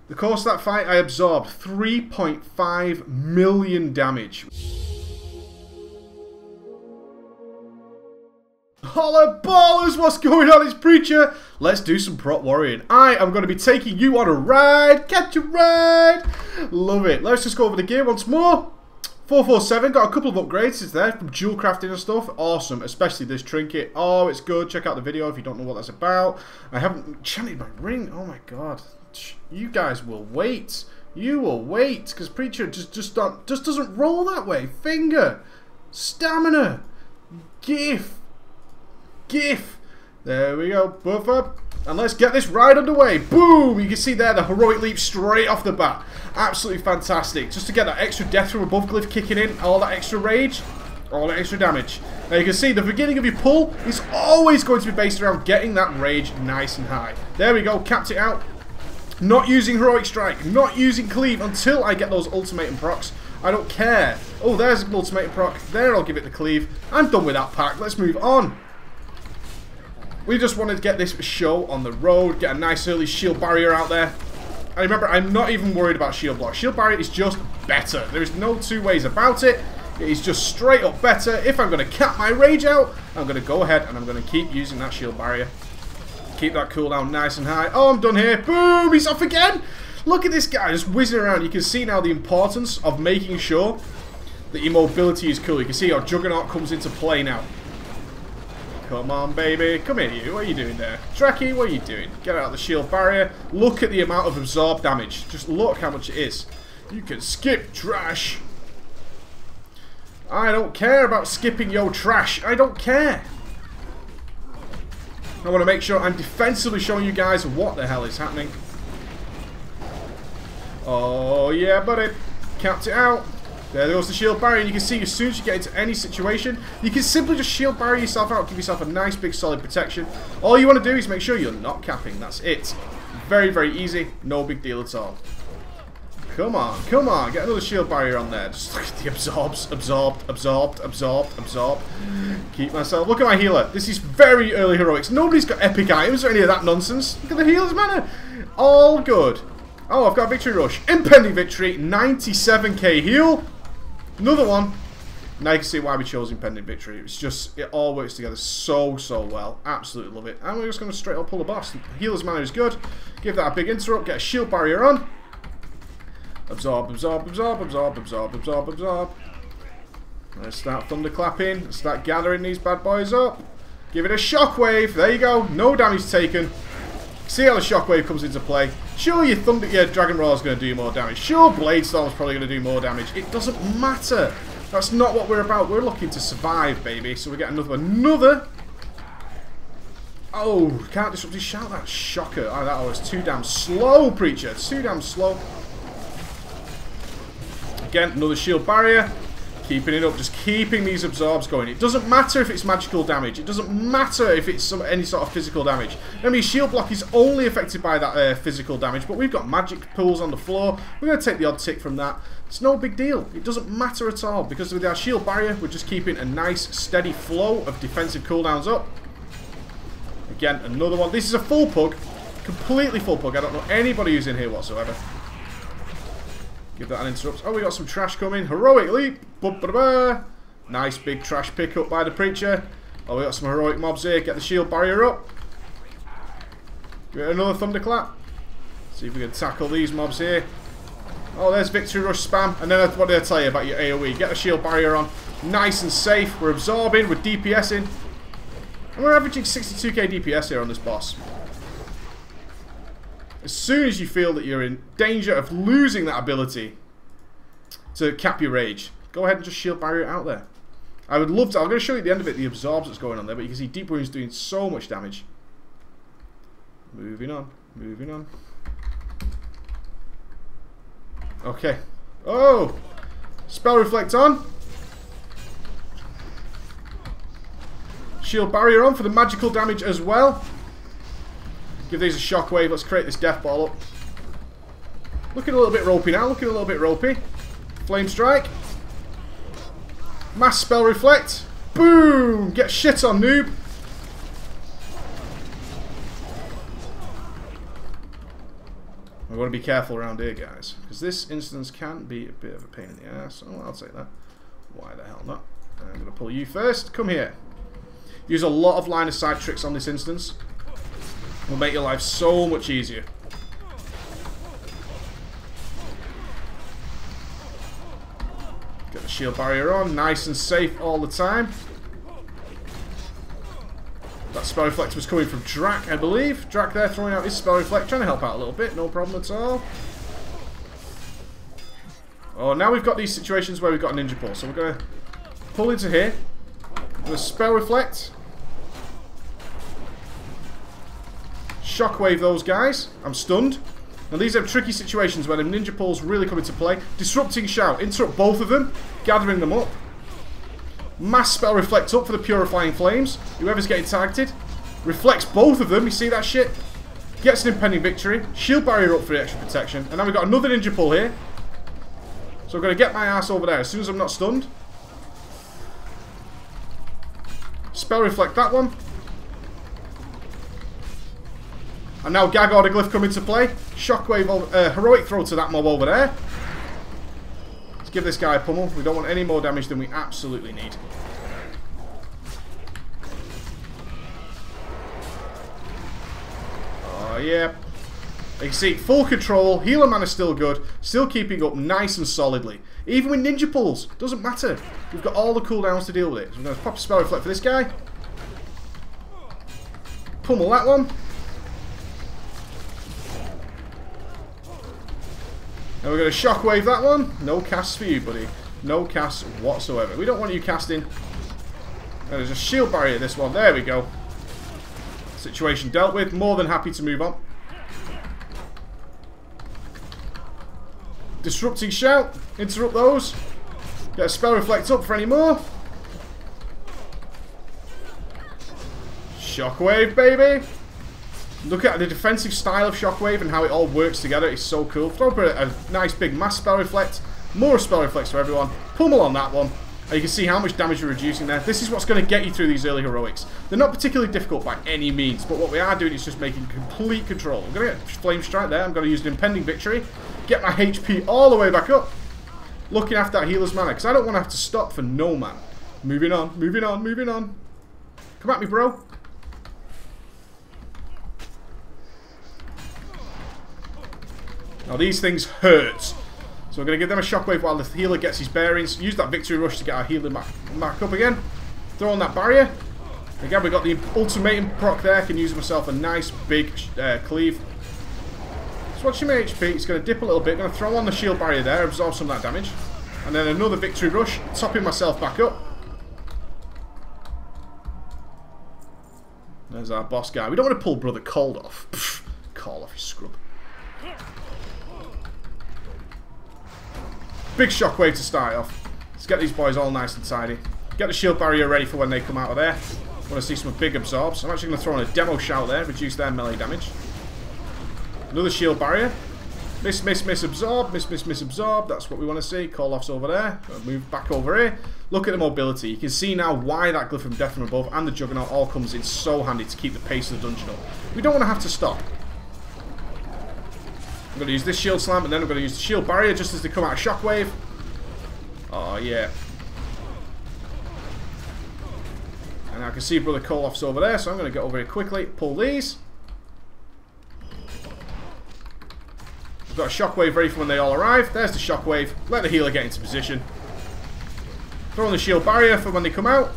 The course of that fight, I absorbed 3.5 million damage. Holla ballers, what's going on? It's Preacher. Let's do some prop warrioring. I am going to be taking you on a ride. Catch a ride. Love it. Let's just go over the gear once more. 447, got a couple of upgrades, it's there, from jewel crafting and stuff. Awesome, especially this trinket. Oh, it's good. Check out the video if you don't know what that's about. I haven't enchanted my ring. Oh my god. You guys will wait. You will wait, because Preacher just doesn't roll that way. Finger. Stamina. Gif. There we go. Buff up. And let's get this ride underway. Boom! You can see there the heroic leap straight off the bat. Absolutely fantastic. Just to get that extra death from above glyph kicking in. All that extra rage. All that extra damage. Now you can see the beginning of your pull is always going to be based around getting that rage nice and high. There we go. Capped it out. Not using heroic strike. Not using cleave until I get those ultimatum procs. I don't care. Oh, there's an ultimatum proc. There, I'll give it the cleave. I'm done with that pack. Let's move on. We just wanted to get this show on the road, get a nice early shield barrier out there. And remember, I'm not even worried about shield block. Shield barrier is just better. There is no two ways about it. It is just straight up better. If I'm going to cap my rage out, I'm going to go ahead and I'm going to keep using that shield barrier. Keep that cooldown nice and high. Oh, I'm done here. Boom, he's off again. Look at this guy just whizzing around. You can see now the importance of making sure that your mobility is cool. You can see how Juggernaut comes into play now. Come on, baby. Come here, you. What are you doing there? Trekkie, what are you doing? Get out of the shield barrier. Look at the amount of absorbed damage. Just look how much it is. You can skip trash. I don't care about skipping your trash. I don't care. I want to make sure I'm defensively showing you guys what the hell is happening. Oh, yeah, buddy. Capped it out. There goes the shield barrier. You can see as soon as you get into any situation, you can simply just shield barrier yourself out, give yourself a nice big solid protection. All you want to do is make sure you're not capping. That's it. Very, very easy. No big deal at all. Come on, come on. Get another shield barrier on there. Just look at the absorbs. Absorb. Keep myself. Look at my healer. This is very early heroics. Nobody's got epic items or any of that nonsense. Look at the healer's mana. All good. Oh, I've got a victory rush. Impending victory. 97k heal. Another one. Now you can see why we chose Impending Victory. It's just, it all works together so well. Absolutely love it. And we're just going to straight up pull the boss. Healer's mana is good. Give that a big interrupt. Get a shield barrier on. Absorb. Let's start thunderclapping. Let's start gathering these bad boys up. Give it a shockwave. There you go. No damage taken. See how the shockwave comes into play. Sure, your Dragon Roar is going to do more damage. Sure, Blade Storm is probably going to do more damage. It doesn't matter. That's not what we're about. We're looking to survive, baby. So we get another. Oh, can't disrupt his shout. That shocker. Oh, that was too damn slow, Preacher. Too damn slow. Again, another shield barrier. Keeping it up, just keeping these absorbs going. It doesn't matter if it's magical damage. It doesn't matter if it's any sort of physical damage. I mean, shield block is only affected by that physical damage, but we've got magic pools on the floor. We're going to take the odd tick from that. It's no big deal. It doesn't matter at all, because with our shield barrier, we're just keeping a nice, steady flow of defensive cooldowns up. Again, another one. This is a full pug. Completely full pug. I don't know anybody who's in here whatsoever. Give that an interrupt. Oh, we got some trash coming. Heroic leap. Nice big trash pickup by the Preacher. Oh, we got some heroic mobs here. Get the shield barrier up. Give it another thunderclap. See if we can tackle these mobs here. Oh, there's victory rush spam. And then what did I tell you about your AoE? Get the shield barrier on. Nice and safe. We're absorbing. We're DPSing. And we're averaging 62k DPS here on this boss. As soon as you feel that you're in danger of losing that ability to cap your rage, go ahead and just shield barrier it out there. I would love to. I'm going to show you at the end of it the absorbs that's going on there, but you can see Deep Wound's doing so much damage. Moving on. Okay. Oh! Spell Reflect on. Shield barrier on for the magical damage as well. Give these a shockwave. Let's create this death ball up. Looking a little bit ropey now. Flame strike. Mass spell reflect. Boom! Get shit on, noob. We want to be careful around here, guys, because this instance can be a bit of a pain in the ass. Oh, I'll take that. Why the hell not? I'm going to pull you first. Come here. Use a lot of line of sight tricks on this instance. Will make your life so much easier. Get the shield barrier on, nice and safe all the time. That spell reflect was coming from Drac, I believe. Drac there throwing out his spell reflect, trying to help out a little bit, no problem at all. Oh, now we've got these situations where we've got a ninja pull, so we're going to pull into here. I'm going to spell reflect. Shockwave those guys. I'm stunned. Now these are tricky situations where the ninja pulls really come into play. Disrupting shout. Interrupt both of them. Gathering them up. Mass spell reflect up for the purifying flames. Whoever's getting targeted. Reflects both of them. You see that shit? Gets an impending victory. Shield barrier up for the extra protection. And now we've got another ninja pull here. So I'm going to get my ass over there as soon as I'm not stunned. Spell reflect that one. And now Gag Order Glyph come into play. Shockwave, heroic throw to that mob over there. Let's give this guy a pummel. We don't want any more damage than we absolutely need. Oh, yeah. You can see, full control. Healer mana still good. Still keeping up nice and solidly. Even with ninja pulls. Doesn't matter. We've got all the cooldowns to deal with it. So we're going to pop a spell reflect for this guy. Pummel that one. And we're going to shockwave that one. No casts for you, buddy. No casts whatsoever. We don't want you casting. And there's a shield barrier this one. There we go. Situation dealt with. More than happy to move on. Disrupting shout. Interrupt those. Get a spell reflect up for any more. Shockwave, baby. Look at the defensive style of Shockwave and how it all works together. It's so cool. Throw up a nice big mass spell reflect. More spell reflects for everyone. Pummel on that one. And you can see how much damage we're reducing there. This is what's going to get you through these early heroics. They're not particularly difficult by any means, but what we are doing is just making complete control. I'm going to get Flame Strike there. I'm going to use an impending victory. Get my HP all the way back up. Looking after that healer's mana, because I don't want to have to stop for no man. Moving on, moving on, moving on. Come at me, bro. Now these things hurt. So we're going to give them a shockwave while the healer gets his bearings. Use that victory rush to get our healer back up again. Throw on that barrier. Again, we got the ultimatum proc there. Can use myself a nice big cleave. Just watching my HP. It's going to dip a little bit. Going to throw on the shield barrier there. Absorb some of that damage. And then another victory rush. Topping myself back up. There's our boss guy. We don't want to pull Brother Cold off. Pfft, call off, you scrub. Big shockwave to start off. Let's get these boys all nice and tidy. Get the shield barrier ready for when they come out of there. Want to see some big absorbs. I'm actually going to throw in a demo shout there. Reduce their melee damage. Another shield barrier. Miss, miss, miss, absorb. Miss, miss, miss, absorb. That's what we want to see. Call offs over there. Move back over here. Look at the mobility. You can see now why that glyph from Death from Above and the Juggernaut all comes in so handy to keep the pace of the dungeon up. We don't want to have to stop. I'm going to use this shield slam, and then I'm going to use the shield barrier just as they come out of shockwave. Oh, yeah. And I can see Brother Kolof's over there, so I'm going to get over here quickly. Pull these. We've got a shockwave ready for when they all arrive. There's the shockwave. Let the healer get into position. Throw on the shield barrier for when they come out.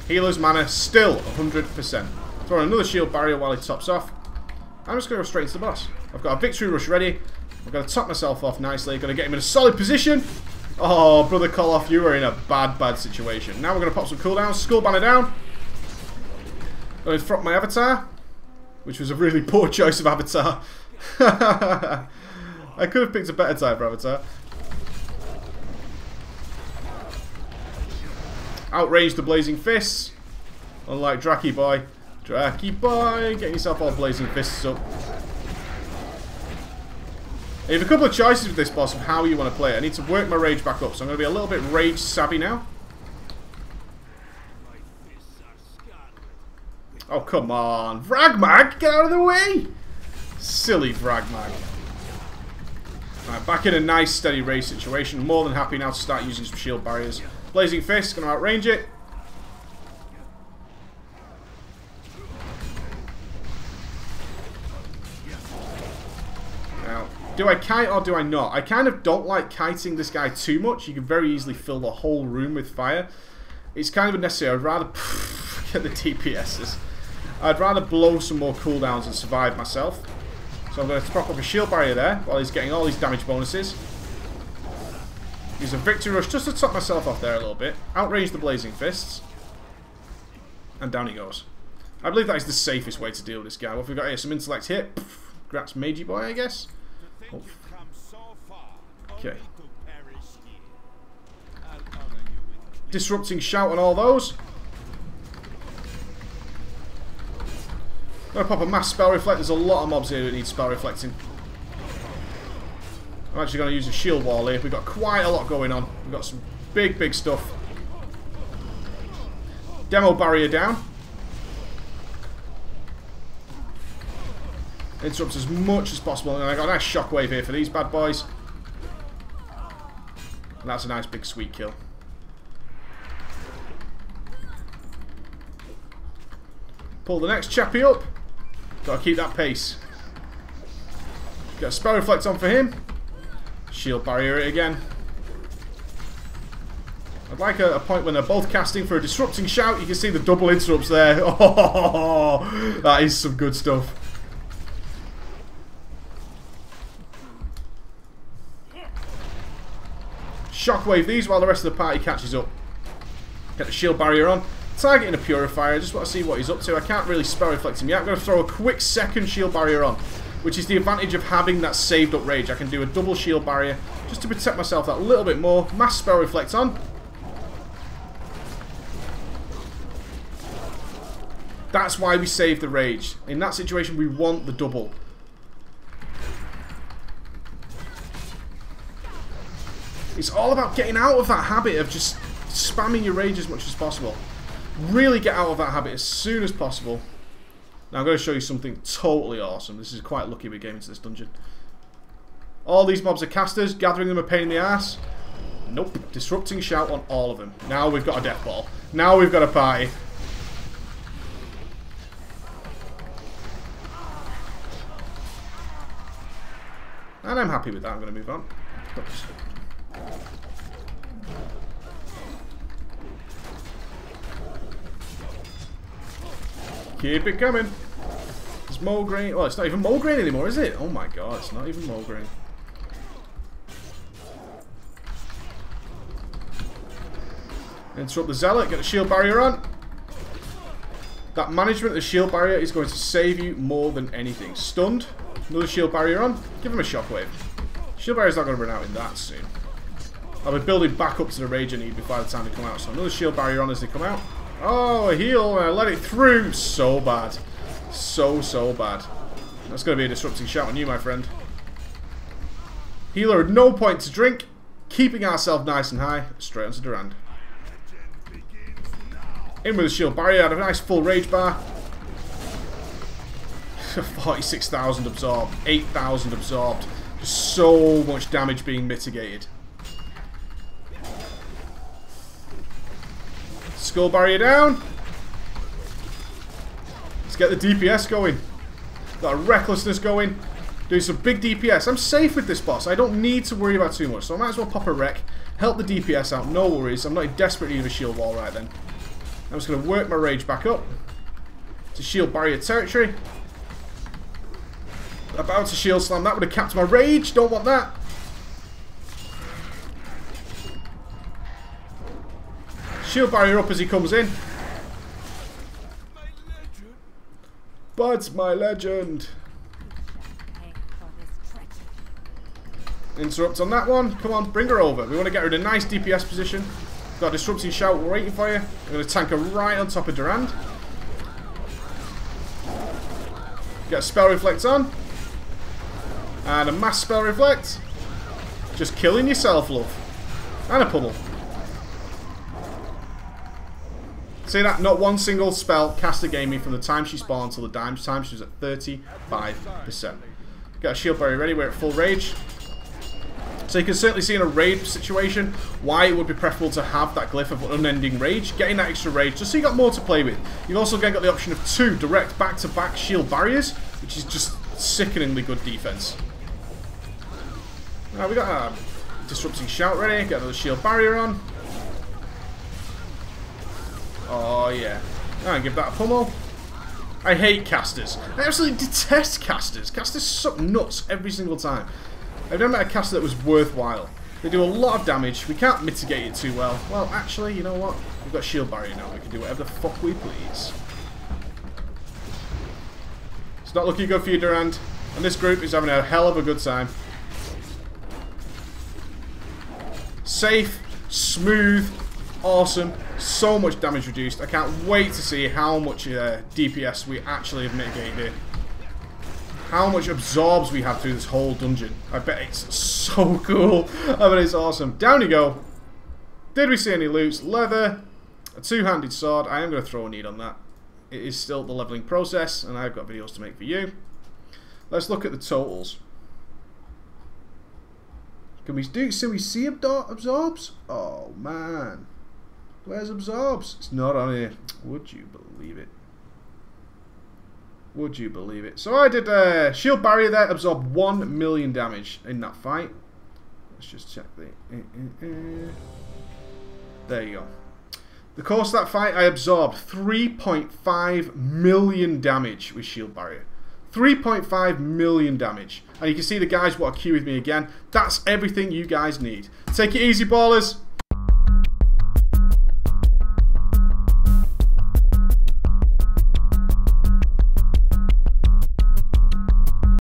Healer's mana still 100%. Throw on another shield barrier while it tops off. I'm just going to go straight into the boss. I've got a victory rush ready. I'm going to top myself off nicely. Going to get him in a solid position. Oh, Brother Koloff, you are in a bad, bad situation. Now we're going to pop some cooldowns. Skull banner down. Going to throw my avatar, which was a really poor choice of avatar. I could have picked a better type for avatar. Outrange the blazing fists. Unlike Dracky Boy. Dracky Boy, getting yourself all blazing fists up. I have a couple of choices with this boss of how you want to play it. I need to work my rage back up, so I'm going to be a little bit rage savvy now. Oh, come on. Vragmag, get out of the way! Silly Vragmag. Alright, back in a nice steady race situation. More than happy now to start using some shield barriers. Blazing Fist, going to outrange it. Now, do I kite or do I not? I kind of don't like kiting this guy too much. You can very easily fill the whole room with fire. It's kind of unnecessary. I'd rather get the DPSs. I'd rather blow some more cooldowns and survive myself. So I'm going to prop up a shield barrier there while he's getting all these damage bonuses. Use a victory rush just to top myself off there a little bit. Outrange the Blazing Fists. And down he goes. I believe that is the safest way to deal with this guy. What have we got here? Some intellect hit. Grats Magey Boy, I guess. Oh. Okay. Disrupting shout on all those. I'm going to pop a mass spell reflect. There's a lot of mobs here that need spell reflecting. I'm actually going to use a shield wall here. We've got quite a lot going on. We've got some big stuff. Demo barrier down. Interrupt as much as possible. And I got a nice shockwave here for these bad boys. And that's a nice big sweet kill. Pull the next chappy up. Gotta keep that pace. Got a spell reflect on for him. Shield barrier it again. I'd like a point when they're both casting for a disrupting shout. You can see the double interrupts there. Oh, that is some good stuff. Shockwave these while the rest of the party catches up. Get the shield barrier on. Targeting a purifier. I just want to see what he's up to. I can't really spell reflect him yet. I'm going to throw a quick second shield barrier on, which is the advantage of having that saved up rage. I can do a double shield barrier just to protect myself that little bit more. Mass spell reflect on. That's why we save the rage. In that situation, we want the double. It's all about getting out of that habit of just spamming your rage as much as possible. Really get out of that habit as soon as possible. Now I'm going to show you something totally awesome. This is quite lucky we came into this dungeon. All these mobs are casters. Gathering them a pain in the ass. Nope. Disrupting shout on all of them. Now we've got a death ball. Now we've got a party. And I'm happy with that. I'm going to move on. Oops. Keep it coming. It's Mograine. Well, it's not even Mograine anymore, is it? Oh my god, it's not even Mograine. Interrupt the Zealot, get the shield barrier on. That management of the shield barrier is going to save you more than anything. Stunned. Another shield barrier on. Give him a shockwave. Shield barrier's not going to run out in that soon. I'll be building back up to the rage I need before the time to come out. So another shield barrier on as they come out. Oh, a heal, and I let it through. So bad. So bad. That's going to be a disrupting shout on you, my friend. Healer at no point to drink. Keeping ourselves nice and high. Straight onto Durand. In with the shield barrier. Out of a nice full rage bar. 46,000 absorbed. 8,000 absorbed. Just so much damage being mitigated. Skull barrier down. Let's get the DPS going. Got a recklessness going. Doing some big DPS. I'm safe with this boss. I don't need to worry about too much. So I might as well pop a wreck. Help the DPS out. No worries. I'm not in desperate need of a shield wall right then. I'm just going to work my rage back up. To shield barrier territory. About to shield slam. That would have capped my rage. Don't want that. Shield barrier up as he comes in. Bud's my legend. Interrupt on that one. Come on, bring her over. We want to get her in a nice DPS position. Got a disrupting shout waiting for you. I'm going to tank her right on top of Durand. Get a spell reflect on. And a mass spell reflect. Just killing yourself, love. And a pummel. See that? Not one single spell caster gained me from the time she spawned until the time she was at 35%. Got a shield barrier ready. We're at full rage. So you can certainly see in a raid situation why it would be preferable to have that glyph of unending rage, getting that extra rage, just so you got more to play with. You've also got the option of 2 direct back-to-back shield barriers, which is just sickeningly good defense. Now we got a disrupting shout ready, got another shield barrier on. Oh yeah, and give that a pummel. I hate casters. I absolutely detest casters. Casters suck nuts every single time. I've never met a caster that was worthwhile. They do a lot of damage. We can't mitigate it too well. Well, actually, you know what? We've got shield barrier now. We can do whatever the fuck we please. It's not looking good for you, Durand. And this group is having a hell of a good time. Safe, smooth, awesome. So much damage reduced. I can't wait to see how much DPS we actually have mitigated here. How much absorbs we have through this whole dungeon. I bet it's so cool. I bet it's awesome. Down you go. Did we see any loots? Leather. A 2-handed sword. I am going to throw a need on that. It is still the leveling process, and I've got videos to make for you. Let's look at the totals. Can we do? So we see absorbs? Oh man. Where's absorbs? It's not on here. Would you believe it? Would you believe it? So I did a shield barrier there, absorbed 1 million damage in that fight. Let's just check the... There you go. The course of that fight, I absorbed 3.5 million damage with shield barrier. 3.5 million damage. And you can see the guys what are queue with me again. That's everything you guys need. Take it easy, ballers.